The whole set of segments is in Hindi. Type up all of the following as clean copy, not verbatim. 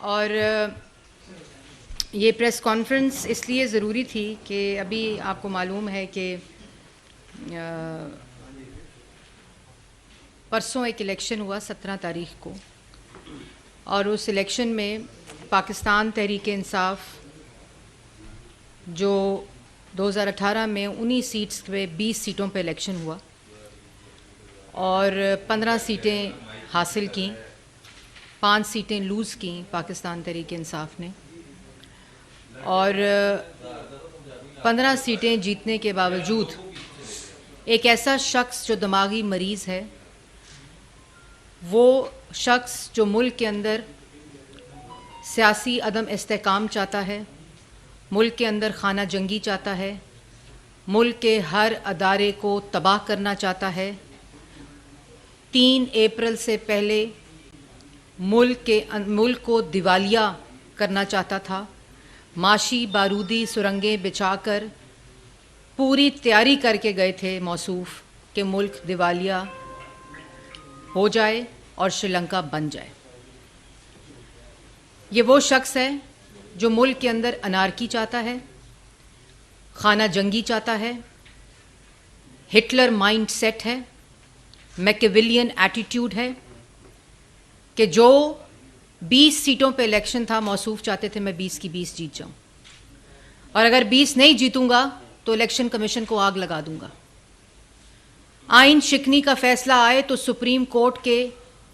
और ये प्रेस कॉन्फ्रेंस इसलिए ज़रूरी थी कि अभी आपको मालूम है कि परसों एक इलेक्शन हुआ 17 तारीख को, और उस इलेक्शन में पाकिस्तान तहरीक इंसाफ जो 2018 में 19 सीट्स पे 20 सीटों पे इलेक्शन हुआ और 15 सीटें हासिल की, 5 सीटें लूज़ की पाकिस्तान तहरीक इंसाफ ने, और 15 सीटें जीतने के बावजूद एक ऐसा शख्स जो दिमागी मरीज़ है, वो शख्स जो मुल्क के अंदर सियासी अदम इस्तेहकाम चाहता है, मुल्क के अंदर खाना जंगी चाहता है, मुल्क के हर अदारे को तबाह करना चाहता है, 3 अप्रैल से पहले मुल्क को दिवालिया करना चाहता था, माशी बारूदी सुरंगें बिछाकर पूरी तैयारी करके गए थे मौसूफ कि मुल्क दिवालिया हो जाए और श्रीलंका बन जाए। ये वो शख्स है जो मुल्क के अंदर अनारकी चाहता है, खाना जंगी चाहता है, हिटलर माइंड सेट है, मैकेविलियन एटीट्यूड है कि जो 20 सीटों पे इलेक्शन था, मौसूफ चाहते थे मैं 20 की 20 जीत जाऊं, और अगर 20 नहीं जीतूंगा तो इलेक्शन कमीशन को आग लगा दूंगा। आइन शिकनी का फैसला आए तो सुप्रीम कोर्ट के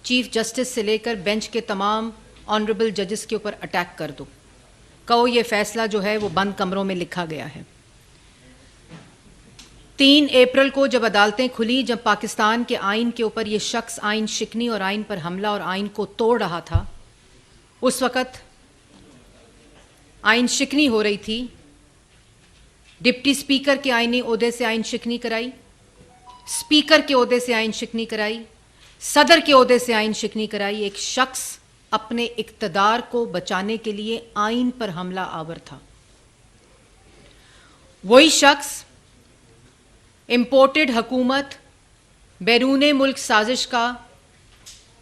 चीफ जस्टिस से लेकर बेंच के तमाम ऑनरेबल जजेस के ऊपर अटैक कर दो, कहो ये फैसला जो है वो बंद कमरों में लिखा गया है। 3 अप्रैल को जब अदालतें खुली, जब पाकिस्तान के आइन के ऊपर ये शख्स आइन शिकनी और आइन पर हमला और आइन को तोड़ रहा था, उस वक़्त आइन शिकनी हो रही थी। डिप्टी स्पीकर के आइनी ओहदे से आइन शिकनी कराई, स्पीकर के ओहदे से आइन शिकनी कराई, सदर के ओहदे से आइन शिकनी कराई। एक शख्स अपने इक्तदार को बचाने के लिए आइन पर हमला आवर था। वही शख्स इंपोर्टेड हुकूमत बैरूने मुल्क साजिश का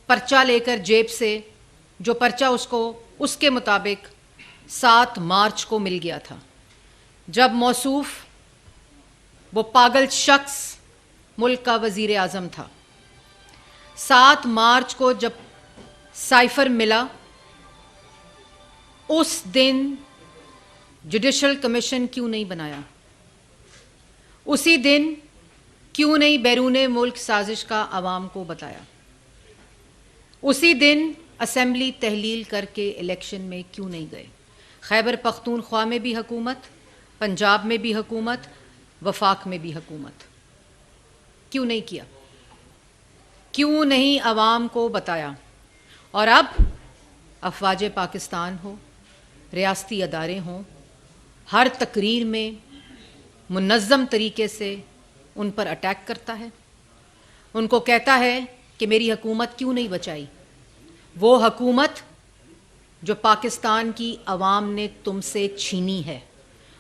पर्चा लेकर जेब से, जो पर्चा उसको उसके मुताबिक 7 मार्च को मिल गया था, जब मौसूफ वो पागल शख्स मुल्क का वजीर आज़म था। 7 मार्च को जब साइफर मिला, उस दिन जुडिशल कमीशन क्यों नहीं बनाया? उसी दिन क्यों नहीं बैरूने मुल्क साजिश का आवाम को बताया? उसी दिन असेंबली तहलील करके इलेक्शन में क्यों नहीं गए? खैबर पख्तूनख्वा में भी हुकूमत, पंजाब में भी हुकूमत, वफाक में भी हुकूमत, क्यों नहीं किया? क्यों नहीं आवाम को बताया? और अब अफवाज पाकिस्तान हो, रियासती अदारे हों, हर तकरीर में मुनज़्ज़म तरीके से उन पर अटैक करता है, उनको कहता है कि मेरी हुकूमत क्यों नहीं बचाई? वो हुकूमत जो पाकिस्तान की आवाम ने तुमसे छीनी है,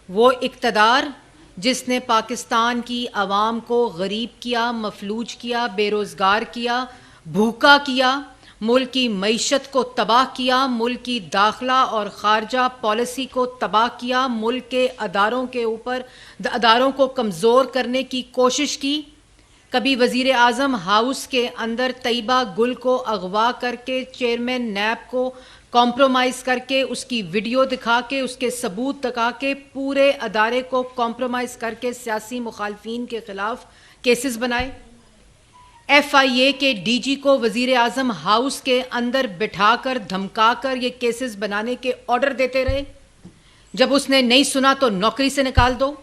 वो इक़्तिदार जिसने पाकिस्तान की आवाम को गरीब किया, मफलूज किया, बेरोज़गार किया, भूखा किया, मुल्क की मईशत को तबाह किया, मुल्क की दाखिला और ख़ारजा पॉलिसी को तबाह किया, मुल्क के अदारों को कमज़ोर करने की कोशिश की। कभी वज़ीर आज़म हाउस के अंदर तैयबा गुल को अगवा करके, चेयरमैन नैब को कॉम्प्रोमाइज़ करके, उसकी वीडियो दिखा के, उसके सबूत दिखा के, पूरे अदारे को कॉम्प्रोमाइज़ करके सियासी मुखालफीन के ख़िलाफ़ केसेस बनाए। FIA के DG को वज़ीर आज़म हाउस के अंदर बिठाकर धमकाकर ये केसेस बनाने के ऑर्डर देते रहे। जब उसने नहीं सुना तो नौकरी से निकाल दो।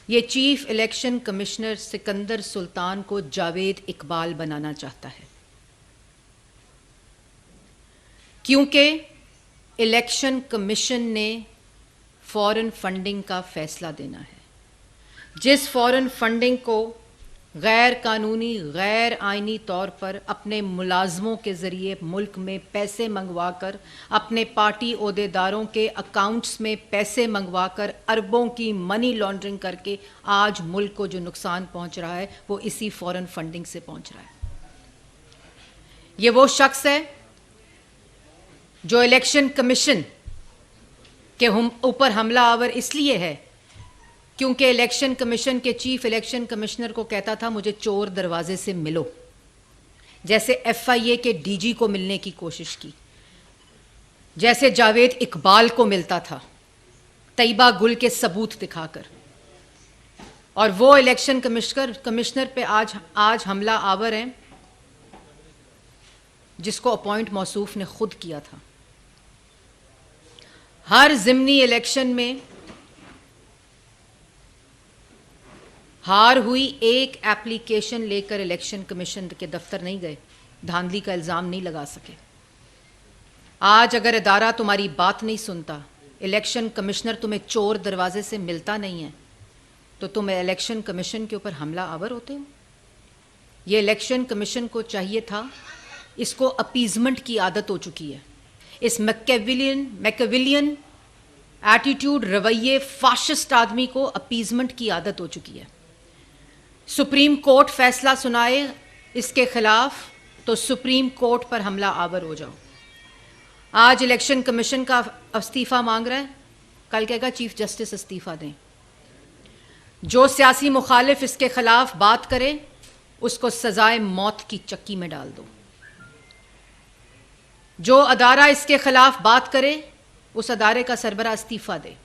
ये chief election commissioner Sikandar Sultan को जावेद इकबाल बनाना चाहता है, क्योंकि इलेक्शन कमीशन ने फॉरेन फंडिंग का फैसला देना है। जिस फॉरेन फंडिंग को गैर कानूनी, गैर आइनी तौर पर अपने मुलाजमों के ज़रिए मुल्क में पैसे मंगवाकर, अपने पार्टी ओहदेदारों के अकाउंट्स में पैसे मंगवाकर, अरबों की मनी लॉन्ड्रिंग करके आज मुल्क को जो नुकसान पहुंच रहा है वो इसी फॉरेन फंडिंग से पहुंच रहा है। ये वो शख्स है जो इलेक्शन कमीशन के ऊपर हमला आवर इसलिए है क्योंकि इलेक्शन कमीशन के चीफ इलेक्शन कमिश्नर को कहता था मुझे चोर दरवाजे से मिलो, जैसे FIA के DG को मिलने की कोशिश की, जैसे जावेद इकबाल को मिलता था तैयबा गुल के सबूत दिखाकर। और वो इलेक्शन कमिश्नर पे आज हमला आवर है जिसको अपॉइंट मौसूफ ने खुद किया था। हर ज़िमनी इलेक्शन में हार हुई, एक एप्लीकेशन लेकर इलेक्शन कमीशन के दफ्तर नहीं गए, धांधली का इल्ज़ाम नहीं लगा सके। आज अगर इदारा तुम्हारी बात नहीं सुनता, इलेक्शन कमिश्नर तुम्हें चोर दरवाजे से मिलता नहीं है, तो तुम इलेक्शन कमीशन के ऊपर हमला आवर होते हो। ये इलेक्शन कमीशन को चाहिए था, इसको अपीजमेंट की आदत हो चुकी है। इस मैकेविलियन एटीट्यूड, रवैये, फाशिस्ट आदमी को अपीजमेंट की आदत हो चुकी है। सुप्रीम कोर्ट फैसला सुनाए इसके खिलाफ तो सुप्रीम कोर्ट पर हमला आवर हो जाओ। आज इलेक्शन कमीशन का इस्तीफा मांग रहा है, कल कहेगा चीफ जस्टिस इस्तीफा दें। जो सियासी मुखालिफ इसके खिलाफ बात करे उसको सजाए मौत की चक्की में डाल दो। जो अदारा इसके खिलाफ बात करे उस अदारे का सरबराह इस्तीफा दे।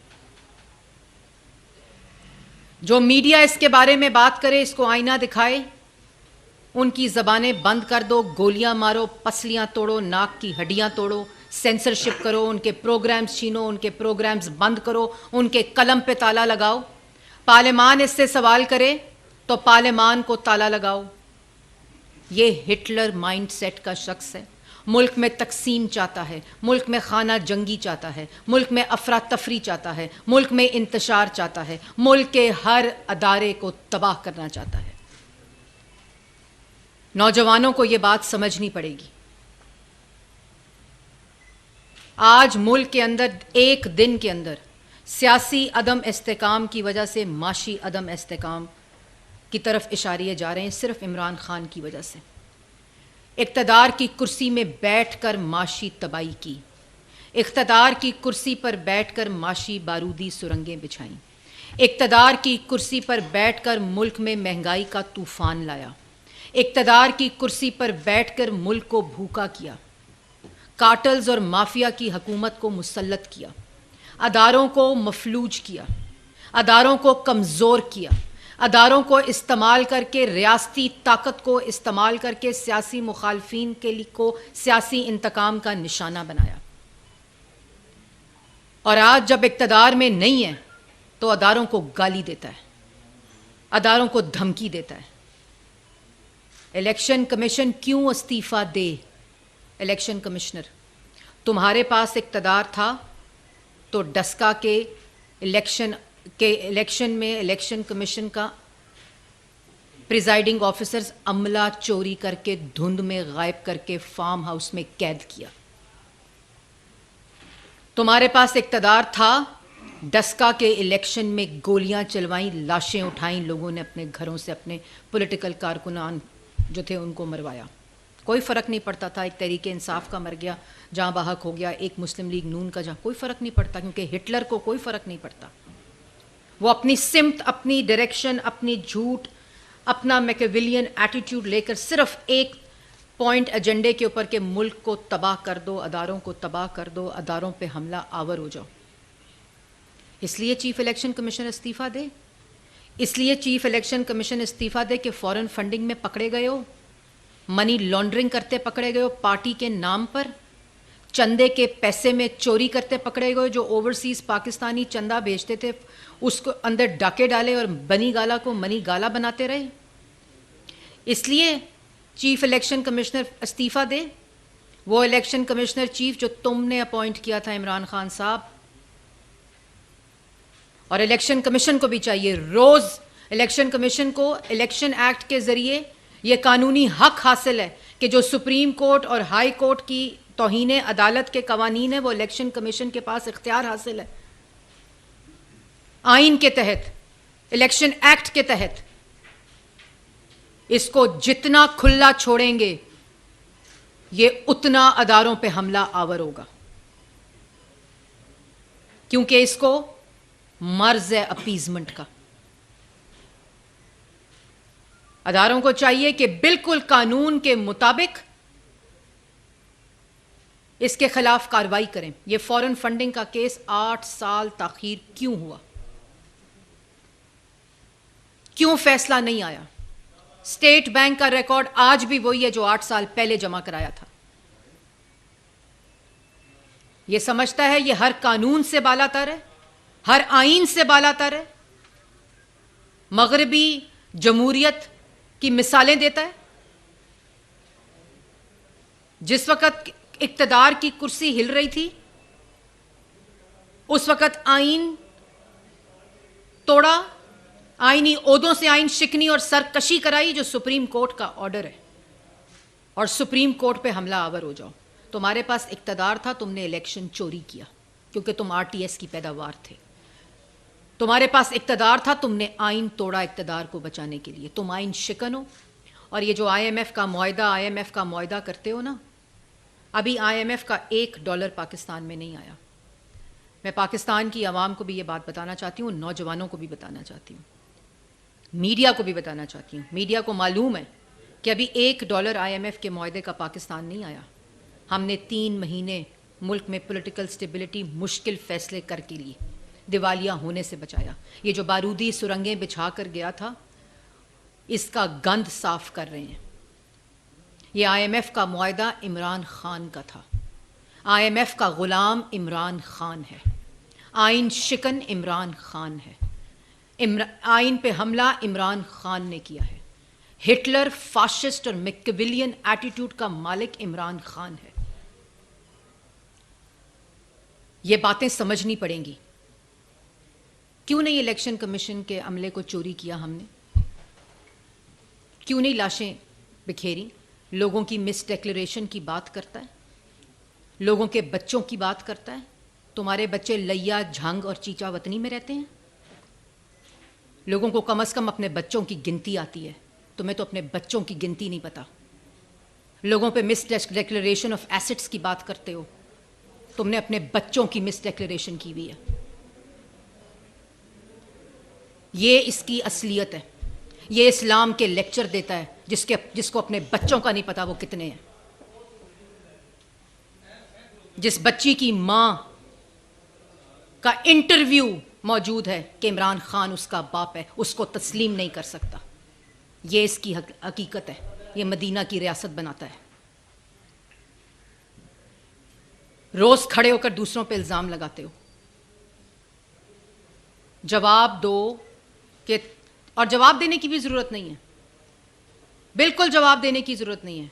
जो मीडिया इसके बारे में बात करे इसको आईना दिखाए, उनकी ज़बानें बंद कर दो, गोलियां मारो, पसलियां तोड़ो, नाक की हड्डियां तोड़ो, सेंसरशिप करो, उनके प्रोग्राम्स छीनो, उनके प्रोग्राम्स बंद करो, उनके कलम पे ताला लगाओ। पार्लियामान इससे सवाल करे तो पार्लियामान को ताला लगाओ। ये हिटलर माइंडसेट का शख्स है। मुल्क में तकसीम चाहता है, मुल्क में खाना जंगी चाहता है, मुल्क में अफरा तफरी चाहता है, मुल्क में इंतशार चाहता है, मुल्क के हर अदारे को तबाह करना चाहता है। नौजवानों को यह बात समझनी पड़ेगी। आज मुल्क के अंदर एक दिन के अंदर सियासी अदम इस्तेकाम की वजह से माशी अदम इस्तेकाम की तरफ इशारे जा रहे हैं, सिर्फ इमरान खान की वजह से। इक़्तिदार की कुर्सी में बैठकर माशी तबाही की, इक़्तिदार की कुर्सी पर बैठकर माशी बारूदी सुरंगें बिछाईं, इक़्तिदार की कुर्सी पर बैठकर मुल्क में महंगाई का तूफ़ान लाया, इक़्तिदार की कुर्सी पर बैठकर मुल्क को भूखा किया, कार्टल्स और माफिया की हुकूमत को मुसल्लत किया, अदारों को मफलूज किया, अदारों को कमज़ोर किया, अदारों को इस्तेमाल करके, रियासती ताकत को इस्तेमाल करके सियासी मुखालफीन के लिए को सियासी इंतकाम का निशाना बनाया। और आज जब इक़्तिदार में नहीं है तो अदारों को गाली देता है, अदारों को धमकी देता है। इलेक्शन कमीशन क्यों इस्तीफा दे? इलेक्शन कमिश्नर, तुम्हारे पास इक़्तिदार था तो डस्का के इलेक्शन में इलेक्शन कमीशन का प्रिजाइडिंग ऑफिसर्स अमला चोरी करके, धुंध में गायब करके फार्म हाउस में कैद किया। तुम्हारे पास इक़्तिदार था, डस्का के इलेक्शन में गोलियां चलवाई, लाशें उठाई, लोगों ने अपने घरों से अपने पॉलिटिकल कारकुनान जो थे उनको मरवाया। कोई फ़र्क नहीं पड़ता था, एक तहरीके इंसाफ का मर गया, जहाँ बहक हो गया, एक मुस्लिम लीग नून का, जहाँ कोई फ़र्क नहीं पड़ता, क्योंकि हिटलर को कोई फ़र्क नहीं पड़ता। वो अपनी सिमत, अपनी डायरेक्शन, अपनी झूठ, अपना मैकेविलियन एटीट्यूड लेकर सिर्फ एक पॉइंट एजेंडे के ऊपर के मुल्क को तबाह कर दो, अदारों को तबाह कर दो, अदारों पे हमला आवर हो जाओ। इसलिए चीफ इलेक्शन कमीशन इस्तीफ़ा दे, इसलिए चीफ इलेक्शन कमीशन इस्तीफ़ा दे कि फ़ॉरेन फंडिंग में पकड़े गए हो, मनी लॉन्ड्रिंग करते पकड़े गए हो, पार्टी के नाम पर चंदे के पैसे में चोरी करते पकड़े गए, जो ओवरसीज़ पाकिस्तानी चंदा भेजते थे उसको अंदर डाके डाले और बनी गाला को मनी गाला बनाते रहे। इसलिए चीफ इलेक्शन कमिश्नर इस्तीफ़ा दे, वो इलेक्शन कमिश्नर चीफ जो तुमने अपॉइंट किया था इमरान खान साहब। और इलेक्शन कमीशन को भी चाहिए, रोज़ इलेक्शन कमीशन को इलेक्शन एक्ट के ज़रिए ये कानूनी हक हासिल है कि जो सुप्रीम कोर्ट और हाई कोर्ट की तौहीन अदालत के कवानीन है वो इलेक्शन कमीशन के पास इख्तियार हासिल है। आइन के तहत, इलेक्शन एक्ट के तहत इसको जितना खुला छोड़ेंगे ये उतना अदारों पे हमला आवर होगा। क्योंकि इसको मर्ज है अपीजमेंट का। अदारों को चाहिए कि बिल्कुल कानून के मुताबिक इसके खिलाफ कार्रवाई करें। यह फॉरेन फंडिंग का केस 8 साल ताखीर क्यों हुआ? क्यों फैसला नहीं आया? स्टेट बैंक का रिकॉर्ड आज भी वही है जो 8 साल पहले जमा कराया था। यह समझता है यह हर कानून से बालातर है, हर आईन से बालातर है, मगरबी जमहूरियत की मिसालें देता है। जिस वक्त इक्तदार की कुर्सी हिल रही थी उस वक्त आईन तोड़ा, आईनी ओहदों से आईन शिकनी और सरकशी कराई, जो सुप्रीम कोर्ट का ऑर्डर है, और सुप्रीम कोर्ट पे हमला आवर हो जाओ। तुम्हारे पास इक्तदार था, तुमने इलेक्शन चोरी किया क्योंकि तुम आरटीएस की पैदावार थे। तुम्हारे पास इक्तदार था, तुमने आईन तोड़ा इक्तदार को बचाने के लिए। तुम आईन शिकन हो। और ये जो आईएमएफ का मुआहदा करते हो ना, अभी आईएमएफ का $1 पाकिस्तान में नहीं आया। मैं पाकिस्तान की आवाम को भी ये बात बताना चाहती हूँ, नौजवानों को भी बताना चाहती हूँ, मीडिया को भी बताना चाहती हूँ। मीडिया को मालूम है कि अभी $1 आईएमएफ के मुआहदे का पाकिस्तान नहीं आया। हमने 3 महीने मुल्क में पॉलिटिकल स्टेबिलिटी मुश्किल फैसले करके लिए, दिवालिया होने से बचाया। ये जो बारूदी सुरंगें बिछा कर गया था, इसका गंद साफ कर रहे हैं। ये आईएमएफ का मुआहदा इमरान खान का था। आईएमएफ का गुलाम इमरान खान है। आइन शिकन इमरान खान है। आइन पे हमला इमरान खान ने किया है। हिटलर, फाशिस्ट और मैकियावेलियन एटीट्यूड का मालिक इमरान खान है। ये बातें समझनी पड़ेंगी। क्यों नहीं इलेक्शन कमीशन के अमले को चोरी किया हमने? क्यों नहीं लाशें बिखेरी? लोगों की मिस डिक्लेरेशन की बात करता है, लोगों के बच्चों की बात करता है। तुम्हारे बच्चे लैया, झंग और चीचा वतनी में रहते हैं। लोगों को कम से कम अपने बच्चों की गिनती आती है, तुम्हें तो अपने बच्चों की गिनती नहीं पता। लोगों पे मिस डिक्लेरेशन ऑफ एसेट्स की बात करते हो, तुमने अपने बच्चों की मिस डिक्लेरेशन की हुई है। ये इसकी असलियत है। ये इस्लाम के लेक्चर देता है जिसको अपने बच्चों का नहीं पता वो कितने हैं। जिस बच्ची की मां का इंटरव्यू मौजूद है कि इमरान खान उसका बाप है, उसको तस्लीम नहीं कर सकता। ये इसकी हकीकत है। ये मदीना की रियासत बनाता है। रोज खड़े होकर दूसरों पे इल्जाम लगाते हो। जवाब दो कि, और जवाब देने की भी जरूरत नहीं है, बिल्कुल जवाब देने की जरूरत नहीं है।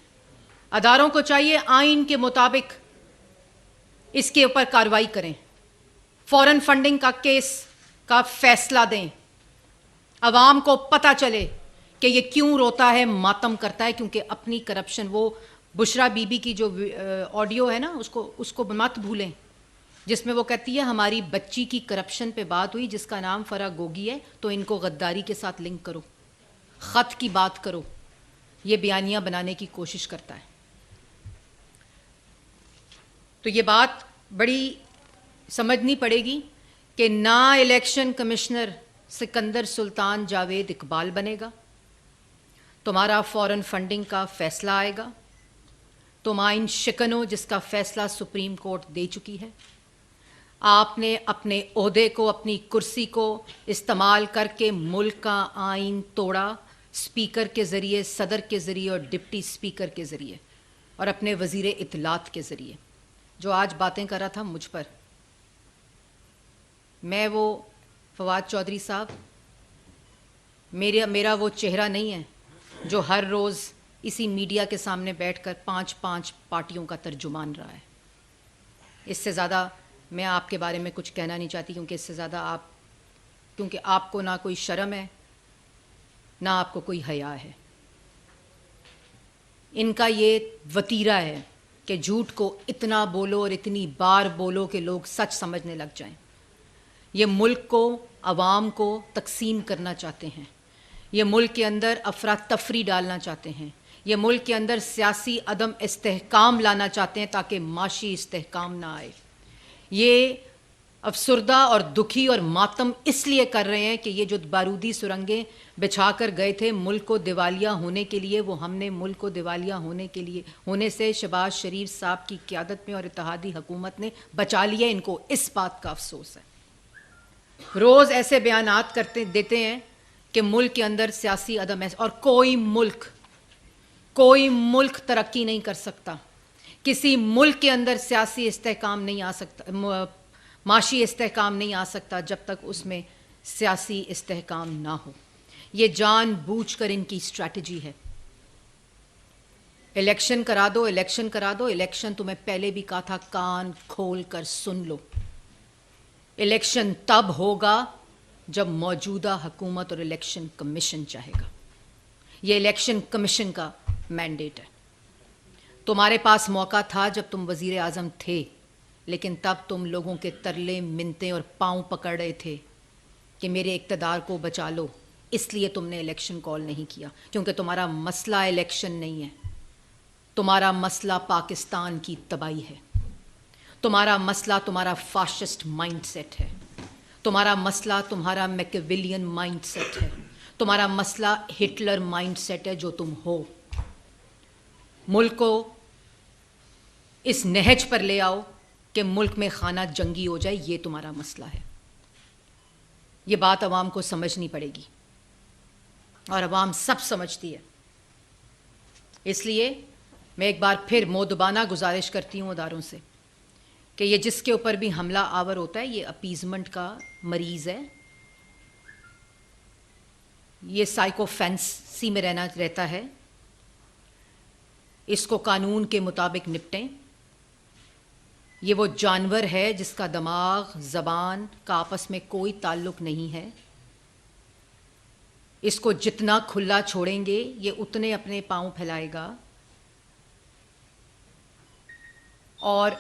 अदारों को चाहिए आइन के मुताबिक इसके ऊपर कार्रवाई करें, फॉरेन फंडिंग का केस का फैसला दें, अवाम को पता चले कि ये क्यों रोता है, मातम करता है, क्योंकि अपनी करप्शन। वो बुशरा बीबी की जो ऑडियो है ना, उसको मत भूलें, जिसमें वो कहती है हमारी बच्ची की करप्शन पे बात हुई जिसका नाम फरा गोगी है, तो इनको गद्दारी के साथ लिंक करो, ख़त की बात करो। ये बयानियां बनाने की कोशिश करता है। तो ये बात बड़ी समझनी पड़ेगी कि ना इलेक्शन कमिश्नर सिकंदर सुल्तान जावेद इकबाल बनेगा, तुम्हारा फॉरेन फंडिंग का फैसला आएगा, तुम आइन शिकन हो जिसका फैसला सुप्रीम कोर्ट दे चुकी है। आपने अपने ओहदे को, अपनी कुर्सी को इस्तेमाल करके मुल्क का आइन तोड़ा, स्पीकर के ज़रिए, सदर के ज़रिए और डिप्टी स्पीकर के ज़रिए और अपने वज़ीर इत्तलात के ज़रिए। जो आज बातें कर रहा था मुझ पर, मैं वो फवाद चौधरी साहब, मेरा वो चेहरा नहीं है जो हर रोज़ इसी मीडिया के सामने बैठकर 5-5 पार्टियों का तर्जुमान रहा है। इससे ज़्यादा मैं आपके बारे में कुछ कहना नहीं चाहती, क्योंकि इससे ज़्यादा क्योंकि आपको ना कोई शर्म है ना आपको कोई हया है। इनका ये वतीरा है कि झूठ को इतना बोलो और इतनी बार बोलो कि लोग सच समझने लग जाएं। ये मुल्क को, अवाम को तकसीम करना चाहते हैं। ये मुल्क के अंदर अफरा तफरी डालना चाहते हैं। ये मुल्क के अंदर सियासी अदम इस्तेहकाम लाना चाहते हैं ताकि माशी इस्तेहकाम ना आए। ये अफसुर्दा और दुखी और मातम इसलिए कर रहे हैं कि ये जो बारूदी सुरंगें बिछा कर गए थे मुल्क को दिवालिया होने के लिए, वो हमने मुल्क को दिवालिया होने से शहबाज शरीफ साहब की क़यादत में और इत्तेहादी हुकूमत ने बचा लिया। इनको इस बात का अफसोस है। रोज़ ऐसे बयानात देते हैं कि मुल्क के अंदर सियासी अदम है, और कोई मुल्क तरक्की नहीं कर सकता, किसी मुल्क के अंदर सियासी इस्तेहकाम नहीं आ सकता, माशी इस्तेहकाम नहीं आ सकता जब तक उसमें सियासी इस्तेहकाम ना हो। ये जानबूझकर इनकी स्ट्रैटेजी है। इलेक्शन करा दो, इलेक्शन करा दो। इलेक्शन तुम्हें पहले भी कहा था, कान खोल कर सुन लो। इलेक्शन तब होगा जब मौजूदा हुकूमत और इलेक्शन कमीशन चाहेगा। ये इलेक्शन कमीशन का मैंडेट है। तुम्हारे पास मौका था जब तुम वज़ीर आज़म थे, लेकिन तब तुम लोगों के तरले मिन्नतें और पाँव पकड़ रहे थे कि मेरे इक़्तिदार को बचा लो। इसलिए तुमने इलेक्शन कॉल नहीं किया, क्योंकि तुम्हारा मसला इलेक्शन नहीं है, तुम्हारा मसला पाकिस्तान की तबाही है। तुम्हारा मसला तुम्हारा फाशिस्ट माइंडसेट है, तुम्हारा मसला तुम्हारा मैकियावेलियन माइंडसेट है, तुम्हारा मसला हिटलर माइंडसेट है जो तुम हो। मुल्क को इस नहज पर ले आओ कि मुल्क में खाना जंगी हो जाए, ये तुम्हारा मसला है। ये बात अवाम को समझनी पड़ेगी और अवाम सब समझती है। इसलिए मैं एक बार फिर मोदबाना गुजारिश करती हूँ अदारों से कि ये जिसके ऊपर भी हमला आवर होता है, ये अपीजमेंट का मरीज़ है, ये साइकोफेंसी में रहता है। इसको कानून के मुताबिक निपटें। ये वो जानवर है जिसका दिमाग ज़बान का आपस में कोई ताल्लुक़ नहीं है। इसको जितना खुला छोड़ेंगे ये उतने अपने पाँव फैलाएगा। और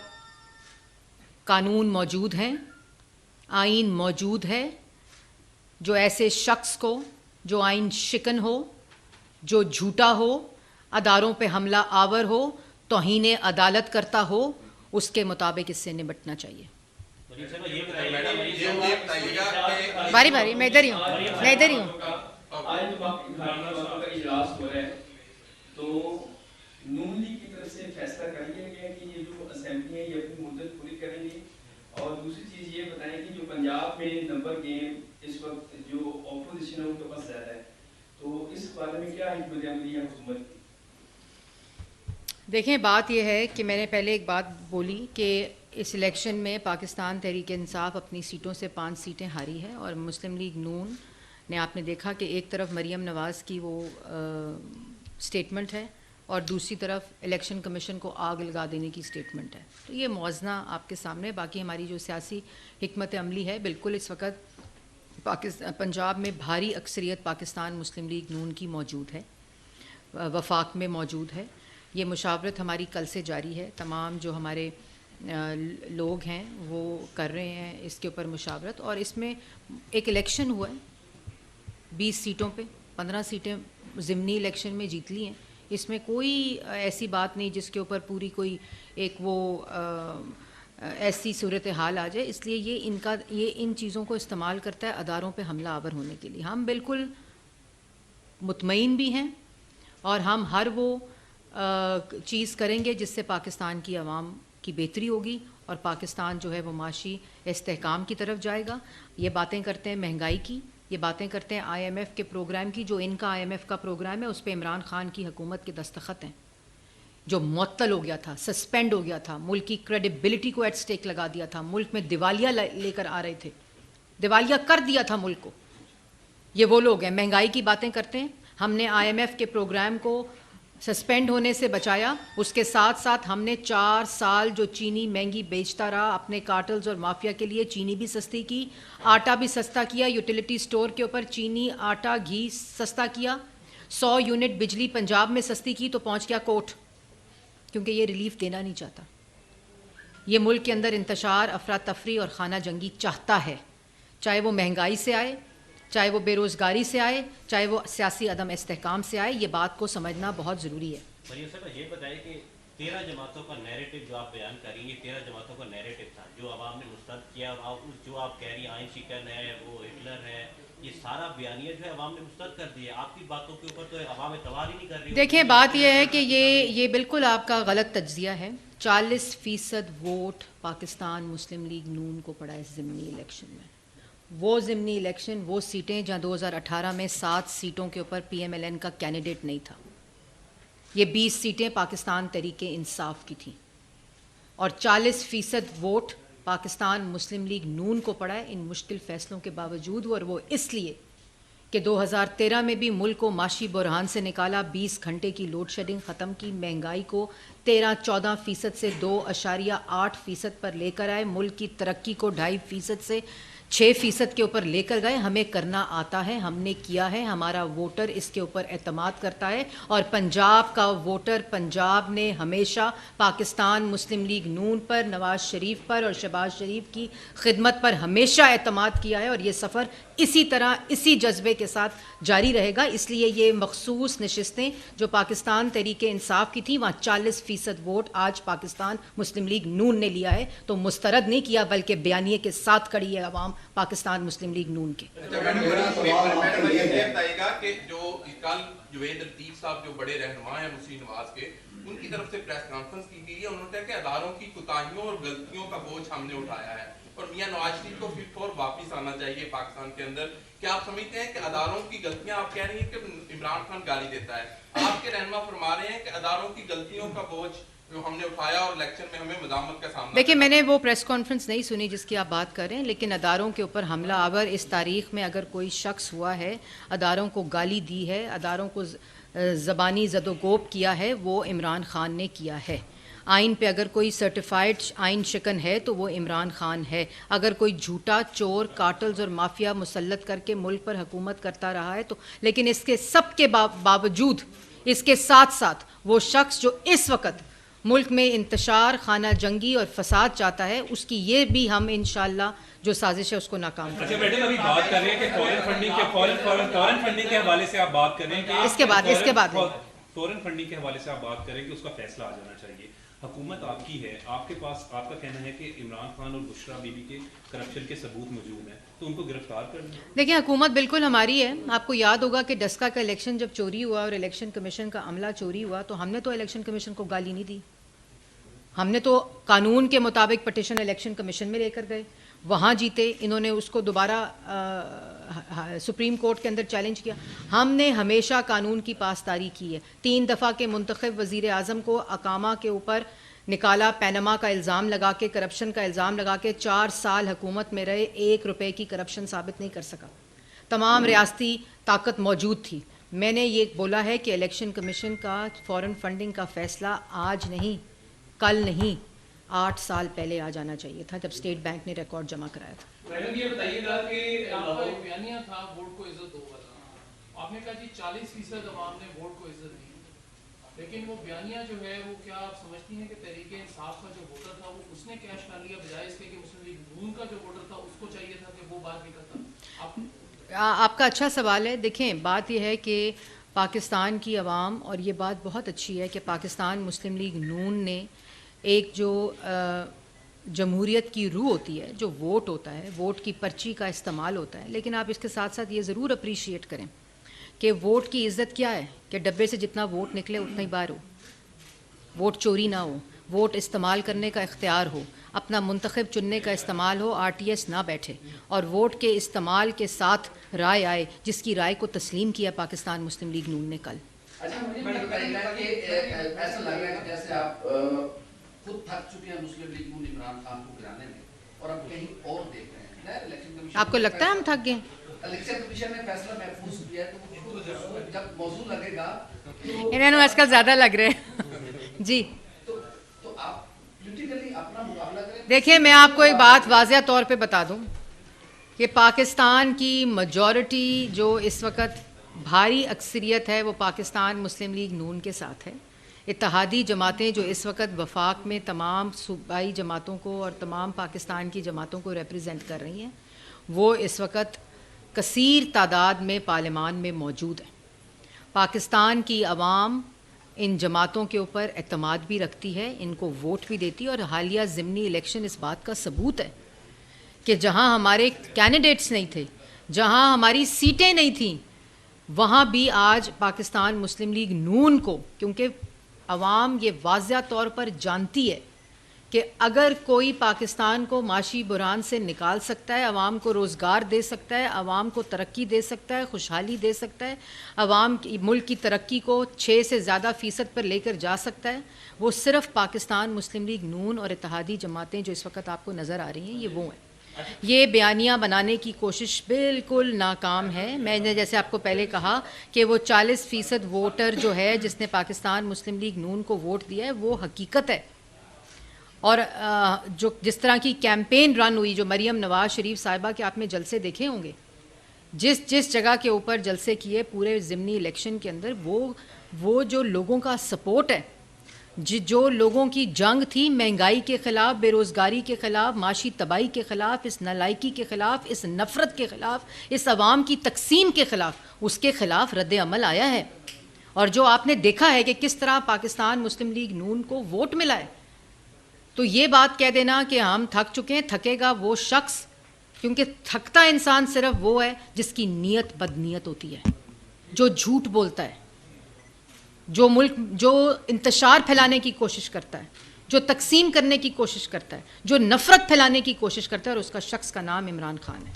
कानून मौजूद हैं, आइन मौजूद है। जो ऐसे शख्स को जो आइन शिकन हो, जो झूठा हो, अदारों पे हमला आवर हो, तौहीन अदालत करता हो, उसके मुताबिक इससे निपटना चाहिए। बारी बारी, मैं इधर ही हूँ, मैं इधर ही हूँ। तो नून लीग की तरफ से फैसला कर लिया गया कि ये जो असेंबली है ये अपनी मुद्दत पूरी करेंगे। और दूसरी चीज़ ये बताएं कि जो पंजाब में नंबर गेम इस वक्त जो ऑपोजिशन है उनके पास ज़्यादा है, तो इस बारे में क्या हिकमत अमली है हुकूमत की? देखें, बात यह है कि मैंने पहले एक बात बोली कि इस इलेक्शन में पाकिस्तान तहरीक इंसाफ अपनी सीटों से 5 सीटें हारी है और मुस्लिम लीग नून ने, आपने देखा कि एक तरफ मरीम नवाज़ की वो स्टेटमेंट है और दूसरी तरफ इलेक्शन कमीशन को आग लगा देने की स्टेटमेंट है। तो ये मौज़ना आपके सामने। बाकी हमारी जो सियासी हिकमत अमली है, बिल्कुल इस वक्त पंजाब में भारी अक्सरियत पाकिस्तान मुस्लिम लीग नून की मौजूद है, वफाक में मौजूद है। ये मुशावरत हमारी कल से जारी है। तमाम जो हमारे लोग हैं वो कर रहे हैं इसके ऊपर मुशावरत। और इसमें एक इलेक्शन हुआ है 20 सीटों पे, 15 सीटें ज़िमनी इलेक्शन में जीत ली हैं। इसमें कोई ऐसी बात नहीं जिसके ऊपर पूरी कोई एक वो ऐसी सूरत हाल आ जाए। इसलिए ये इन चीज़ों को इस्तेमाल करता है अदारों पे हमला आवर होने के लिए। हम बिल्कुल मुतमईन भी हैं और हम हर वो चीज़ करेंगे जिससे पाकिस्तान की आवाम की बेहतरी होगी और पाकिस्तान जो है वो माशी इस्तेहकाम की तरफ जाएगा। ये बातें करते हैं महंगाई की, ये बातें करते हैं IMF के प्रोग्राम की। जो इनका IMF का प्रोग्राम है उस पर इमरान खान की हुकूमत के दस्तखत हैं, जो मुअत्तल हो गया था, सस्पेंड हो गया था, मुल्क की क्रेडिबिलिटी को एट स्टेक लगा दिया था, मुल्क में दिवालिया लेकर आ रहे थे, दिवालिया कर दिया था मुल्क को। ये वो लोग हैं, महंगाई की बातें करते हैं। हमने IMF के प्रोग्राम को सस्पेंड होने से बचाया, उसके साथ साथ हमने 4 साल जो चीनी महंगी बेचता रहा अपने कार्टल्स और माफिया के लिए, चीनी भी सस्ती की, आटा भी सस्ता किया, यूटिलिटी स्टोर के ऊपर चीनी, आटा, घी सस्ता किया, 100 यूनिट बिजली पंजाब में सस्ती की तो पहुंच गया कोर्ट, क्योंकि ये रिलीफ देना नहीं चाहता। ये मुल्क के अंदर इंतशार, अफरा तफरी और खाना जंगी चाहता है, चाहे वो महंगाई से आए, चाहे वो बेरोज़गारी से आए, चाहे वो सियासी अदम इस्तेहकाम से आए। ये बात को समझना बहुत ज़रूरी है। ये बताइए कि 13 जमातों का नैरेटिव जो आप बयान करेंगे, 13 जमातों का नैरेटिव था जो अवाम ने मुस्तरद किया, और जो आप कह रही हैं आइन शिकन है, वो हिटलर है, ये सारा बयानिया जो है अवाम ने मुस्तरद कर दिया। आपकी बातों के ऊपर तो अवाम एतबार ही नहीं कर रही। देखिए, बात यह है कि ये बिल्कुल आपका गलत तज्जिया है। 40% वोट पाकिस्तान मुस्लिम लीग नून को पड़ा इस ज़िमनी इलेक्शन में। वो ज़िमनी इलेक्शन, वो सीटें जहाँ 2018 में 7 सीटों के ऊपर PMLN का कैंडिडेट नहीं था, ये 20 सीटें पाकिस्तान तहरीक इंसाफ की थी, और 40% वोट पाकिस्तान मुस्लिम लीग नून को पड़ा है इन मुश्किल फ़ैसलों के बावजूद। और वो इसलिए कि 2013 में भी मुल्क को माशी बुरहान से निकाला, 20 घंटे की लोड शेडिंग ख़त्म की, महंगाई को 13-14% से 2.8% पर लेकर आए, मुल्क की तरक्की को 2.5% से 6% के ऊपर लेकर गए। हमें करना आता है, हमने किया है, हमारा वोटर इसके ऊपर एतमाद करता है। और पंजाब का वोटर, पंजाब ने हमेशा पाकिस्तान मुस्लिम लीग नून पर, नवाज शरीफ पर और शहबाज शरीफ की खिदमत पर हमेशा एतमाद किया है, और ये सफ़र इसी तरह, इसी जज्बे के साथ जारी रहेगा। इसलिए ये मखसूस नशिस्तें जो पाकिस्तान तहरीक इंसाफ की थी, वहाँ 40% वोट आज पाकिस्तान मुस्लिम लीग नून ने लिया है, तो मुस्तरद नहीं किया बल्कि बयानिए के साथ खड़ी है अवाम पाकिस्तान मुस्लिम लीग नून के। मैडम ये बताइएगा कि जो कल जुवेद लतीफ साहब जो बड़े रहनुमा हैं मुस्लिम नवाज के, उनकी तरफ से प्रेस कॉन्फ्रेंस की गई है, उन्होंने कहा कि अदारों की कोताहियों और गलतियों का बोझ हमने उठाया है और मियां नवाज शरीफ को फिर फौर वापिस आना चाहिए पाकिस्तान के अंदर। क्या आप समझते हैं कि अदारों की गलतियां, आप कह रही हैं कि इमरान खान गाली देता है, आपके रहनुमा फरमा रहे हैं कि अदारों की गलतियों का बोझ जो हमने उठाया और इलेक्शन में हमें मज़ामत का सामना। देखिए, मैंने वो प्रेस कॉन्फ्रेंस नहीं सुनी जिसकी आप बात कर रहे हैं, लेकिन अदारों के ऊपर हमला आवर इस तारीख में अगर कोई शख्स हुआ है, अदारों को गाली दी है, अदारों को ज़बानी ज़दोगोब किया है, वो इमरान खान ने किया है। आइन पे अगर कोई सर्टिफाइड आइन शिकन है तो वो इमरान खान है। अगर कोई झूठा चोर, काटल्स और माफिया मुसल्लत करके मुल्क पर हुकूमत करता रहा है तो, लेकिन इसके सब के बावजूद, इसके साथ साथ वो शख्स जो इस वक्त मुल्क में इंतशार, खाना जंगी और फसाद चाहता है, उसकी ये भी हम इंशाअल्लाह जो साजिश है उसको नाकाम करेंगे। अच्छा मैडम, अभी बात कर रहे हैं कि फॉरेन फंडिंग के हवाले से आप बात कर रहे हैं कि इसके बाद फॉरेन फंडिंग के हवाले से आप बात करें कि उसका फैसला आ जाना चाहिए। हुकूमत आपकी है, आपके पास आपका कहना है कि इमरान खान और बुशरा बीबी के करप्शन के सबूत मौजूद हैं, तो उनको गिरफ्तार कर लें। देखिए, हुकूमत बिल्कुल हमारी है। आपको याद होगा कि डस्का का इलेक्शन जब चोरी हुआ और इलेक्शन कमीशन का अमला चोरी हुआ, तो हमने तो इलेक्शन कमीशन को गाली नहीं दी, हमने तो कानून के मुताबिक पटिशन इलेक्शन कमीशन में लेकर गए, वहाँ जीते, इन्होंने उसको दोबारा सुप्रीम कोर्ट के अंदर चैलेंज किया। हमने हमेशा कानून की पासदारी की है। 3 दफ़ा के मुंतखब वज़ीर आज़म को अकामा के ऊपर निकाला, पैनमा का इल्ज़ाम लगा के, करप्शन का इल्ज़ाम लगा के, 4 साल हुकूमत में रहे, 1 रुपये की करप्शन साबित नहीं कर सका। तमाम रियासती ताकत मौजूद थी। मैंने ये बोला है कि इलेक्शन कमीशन का फ़ॉरेन फंडिंग का फ़ैसला आज नहीं, कल नहीं, 8 साल पहले आ जाना चाहिए था, जब स्टेट बैंक ने रिकॉर्ड जमा कराया था। मैडम ये बताइएगा कि आपका एक बयानिया था वोट को इज्जत दो वाला, आपने कहा जी 40% अवाम ने वोट को इज्जत दी, लेकिन वो बयानिया जो है वो क्या आप समझती हैं कि तहरीक इंसाफ का जो वोटर था वो उसने कैश कर लिया, बजाय इसके कि मुस्लिम लीग नून का जो वोटर था उसको चाहिए था कि वो बात भी करता? आपका अच्छा सवाल है। देखें, बात यह है कि पाकिस्तान की आवाम, और ये बात बहुत अच्छी है कि पाकिस्तान मुस्लिम लीग नून ने एक जो जमहूरियत की रूह होती है, जो वोट होता है, वोट की पर्ची का इस्तेमाल होता है, लेकिन आप इसके साथ साथ ये ज़रूर अप्रीशिएट करें कि वोट की इज़्ज़त क्या है कि डब्बे से जितना वोट निकले उतना ही बार हो, वोट चोरी ना हो, वोट इस्तेमाल करने का इख्तियार हो, अपना मुंतखब चुनने का इस्तेमाल हो, RTS ना बैठे, और वोट के इस्तेमाल के साथ राय आए, जिसकी राय को तस्लीम किया पाकिस्तान मुस्लिम लीग नून ने कल। अच्छा, मुझे ये बताइएगा कि ऐसा लग रहा है कि जैसे आप खुद थक चुके हैं मुस्लिम लीग नून इमरान खान को गिराने में, और अब कहीं और देख रहे हैं। इलेक्शन कमीशन, आपको लगता है हम थक गए? इलेक्शन कमीशन ने फैसला महफूज किया है, तो जब मौजूद लगेगा तो इन्हें आजकल ज़्यादा लग रहे हैं जी। तो आप पॉलिटिकली अपना मुकाबला करें। देखिए, मैं आपको एक बात वाज़िया तौर पे बता दूं कि पाकिस्तान की मेजॉरिटी जो इस वक्त भारी अक्सरियत है वो पाकिस्तान मुस्लिम लीग नून के साथ है। इत्तेहादी जमातें जो इस वक्त वफाक में तमाम सूबाई जमातों को और तमाम पाकिस्तान की जमातों को रिप्रेजेंट कर रही हैं, वो इस वक्त कसीर तादाद में पार्लियामान में मौजूद है। पाकिस्तान की आवाम इन जमातों के ऊपर एतमाद भी रखती है, इनको वोट भी देती है। और हालिया ज़िमनी इलेक्शन इस बात का सबूत है कि जहां हमारे कैंडिडेट्स नहीं थे, जहां हमारी सीटें नहीं थीं, वहां भी आज पाकिस्तान मुस्लिम लीग नून को, क्योंकि अवाम ये वाज़िया तौर पर जानती है कि अगर कोई पाकिस्तान को माशी बुरान से निकाल सकता है, अवाम को रोज़गार दे सकता है, अवाम को तरक्की दे सकता है, खुशहाली दे सकता है, अवाम की मुल्क की तरक्की को 6 से ज़्यादा फ़ीसद पर लेकर जा सकता है, वो सिर्फ़ पाकिस्तान मुस्लिम लीग नून और इत्तेहादी जमातें जो इस वक्त आपको नज़र आ रही हैं, ये वो हैं। ये बयानियाँ बनाने की कोशिश बिल्कुल नाकाम है। मैंने जैसे आपको पहले कहा कि वो 40% वोटर जो है जिसने पाकिस्तान मुस्लिम लीग नून को वोट दिया है, वो हकीकत है। और जो जिस तरह की कैंपेन रन हुई, जो मरीम नवाज़ शरीफ साहिबा के आपने जलसे देखे होंगे, जिस जगह के ऊपर जलसे किए पूरे ज़िमनी इलेक्शन के अंदर, वो जो लोगों का सपोर्ट है, जो लोगों की जंग थी महंगाई के ख़िलाफ़, बेरोज़गारी के ख़िलाफ़, माशी तबाही के ख़िलाफ़, इस नालायकी के ख़िलाफ़, इस नफ़रत के ख़िलाफ़, इस अवाम की तकसीम के ख़िलाफ़, उसके ख़िलाफ़ रद्द अमल आया है। और जो आपने देखा है कि किस तरह पाकिस्तान मुस्लिम लीग नून को वोट मिला है, तो ये बात कह देना कि हम थक चुके हैं, थकेगा वो शख्स, क्योंकि थकता इंसान सिर्फ वो है जिसकी नीयत बदनीयत होती है, जो झूठ बोलता है, जो इंतशार फैलाने की कोशिश करता है, जो तकसीम करने की कोशिश करता है, जो नफरत फैलाने की कोशिश करता है, और उसका शख्स का नाम इमरान खान है।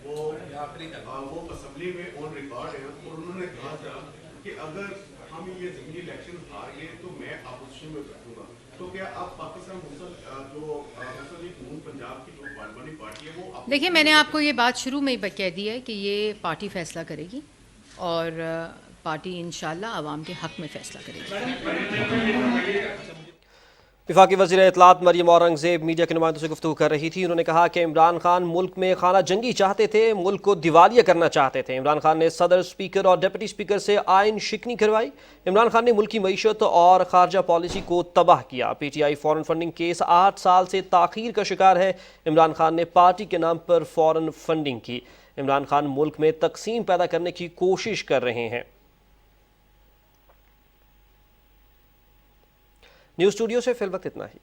वो असेंबली में ऑन रिकॉर्ड है और उन्होंने कहा था कि अगर हम ये ज़िमनी इलेक्शन हार गए तो मैं अपोजिशन में बैठूंगा। तो क्या आप पाकिस्तान मुस्लिम लीग नून पंजाब की जो पार्लियामेंट्री पार्टी है वो, देखिए, मैंने आपको ये बात शुरू में ही कह दी है कि ये पार्टी फैसला करेगी और पार्टी इंशाल्लाह आवाम के हक में फैसला करेगी। वफाकी वज़ीर इत्तलात मरियम औरंगज़ेब मीडिया के नुमाइंदों से गुफ्तगू कर रही थी। उन्होंने कहा कि इमरान खान मुल्क में खाना जंगी चाहते थे, मुल्क को दिवालिया करना चाहते थे। इमरान खान ने सदर, स्पीकर और डिप्टी स्पीकर से आइन शिकनी करवाई। इमरान खान ने मुल्क की मईशत और खारजा पॉलिसी को तबाह किया। PTI फॉरेन फंडिंग केस 8 साल से ताख़ीर का शिकार है। इमरान खान ने पार्टी के नाम पर फॉरेन फंडिंग की। इमरान खान मुल्क में तकसीम पैदा करने की कोशिश कर रहे हैं। न्यूज़ स्टूडियो से फिलवक्त इतना ही।